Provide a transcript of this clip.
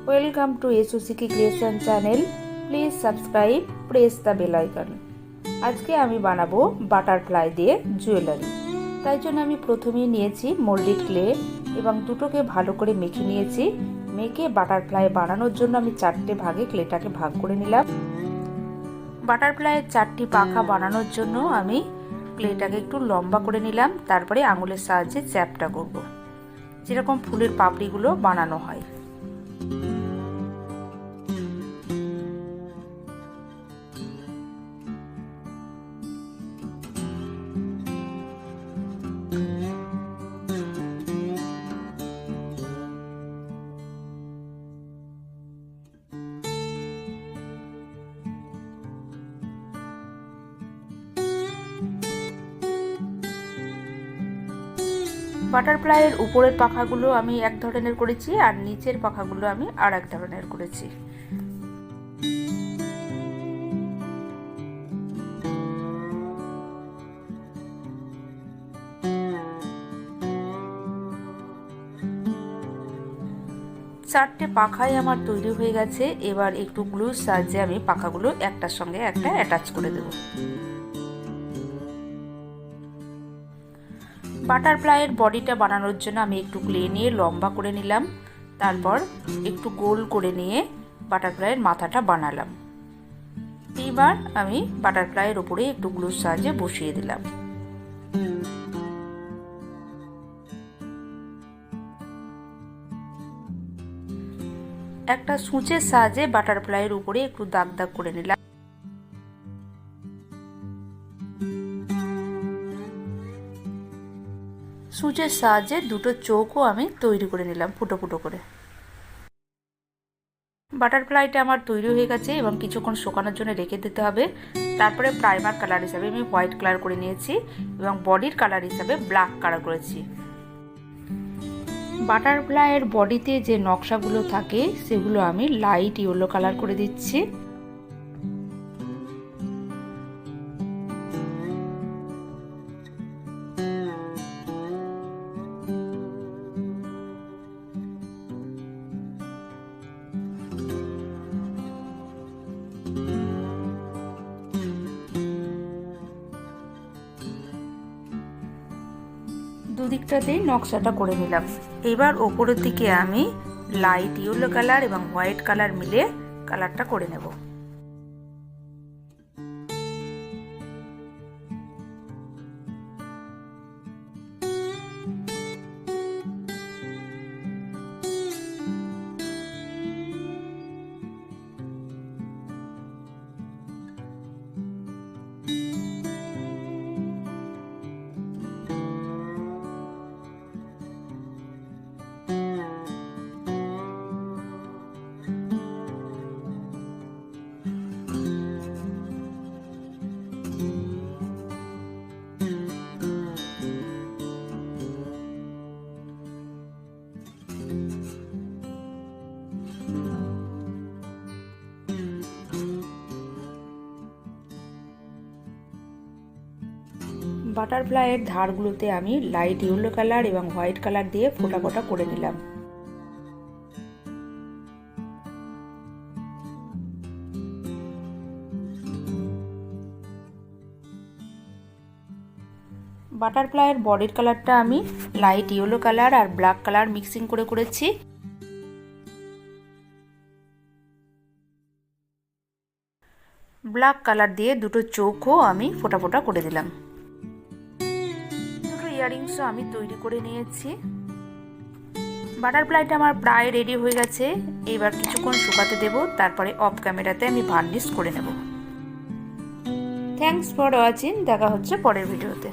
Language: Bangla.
Welcome to Sikhi creation channel. Please subscribe, press the bell icon. আজকে আমি বানাবো বাটারফ্লাই দিয়ে জুয়েলারি। তাই জন্য আমি প্রথমেই নিয়েছি মোল্ডেড ক্লে এবং দুটোকে ভালো করে মেখে নিয়েছি। মেখে বাটারফ্লাই বানানোর জন্য আমি 4টে ভাগে ক্লেটাকে ভাগ করে নিলাম। বাটারফ্লাইয়ের 4টি পাখা বানানোর জন্য আমি ক্লেটাকে একটু লম্বা করে নিলাম। তারপরে আঙুলের সাহায্যে চ্যাপটা করব, যেরকম ফুলের পাপড়িগুলো বানানো হয়। বাটারফ্লাইয়ের উপরের পাখাগুলো আমি এক ধরনের করেছি আর নিচের পাখাগুলো আমি আর এক ধরনের করেছি। চারটে পাখাই আমার তৈরি হয়ে গেছে। এবার একটু গ্লুর সাহায্যে আমি পাখাগুলো একটার সঙ্গে একটা অ্যাটাচ করে দেব। বাটারফ্লাইয়ের বডিটা বানানোর জন্য আমি একটু ক্লে নিয়ে লম্বা করে নিলাম, তারপর একটু গোল করে নিয়ে বাটারফ্লাইয়ের মাথাটা বানালাম। এইবার আমি বাটারফ্লাইয়ের উপরে একটু গ্লুর সাহায্যে বসিয়ে দিলাম। একটা সূচের সাহায্যে বাটারফ্লাইয়ের উপরে একটু দাগ দাগ করে নিলাম। সূচের সাহায্যে দুটো চোখও আমি তৈরি করে নিলাম ফুটো ফুটো করে। বাটারফ্লাইটা আমার তৈরি হয়ে গেছে এবং কিছুক্ষণ শুকানোর জন্য রেখে দিতে হবে। তারপরে প্রাইমার কালার হিসাবে আমি হোয়াইট কালার করে নিয়েছি এবং বডির কালার হিসাবে ব্ল্যাক কালার করেছি। বাটারফ্লাইয়ের বডিতে যে নকশাগুলো থাকে সেগুলো আমি লাইট ইয়েলো কালার করে দিচ্ছি। দুদিকটাতেই নকশাটা করে নিলাম। এবার ওপরের দিকে আমি লাইট ইয়েলো কালার এবং হোয়াইট কালার মিলে কালারটা করে নেব। বাটারফ্লাইয়ের ধারগুলোতে আমি লাইট ইয়েলো কালার এবং হোয়াইট কালার দিয়ে ফোটা ফোটা করে নিলাম। বাটারফ্লাইয়ের বডির কালারটা আমি লাইট ইয়েলো কালার আর ব্ল্যাক কালার মিক্সিং করে করেছি। ব্ল্যাক কালার দিয়ে দুটো চোখও আমি ফোটা ফোটা করে দিলাম। দুটো ইয়াররিংসও আমি তৈরি করে নিয়েছি। বাটারফ্লাইটা আমার প্রায় রেডি হয়ে গেছে। এবার কিছুক্ষণ শুকাতে দেব, তারপরে অফ ক্যামেরাতে আমি ভার্নিশ করে নেব। Thanks for watching. দেখা হচ্ছে পরের ভিডিওতে।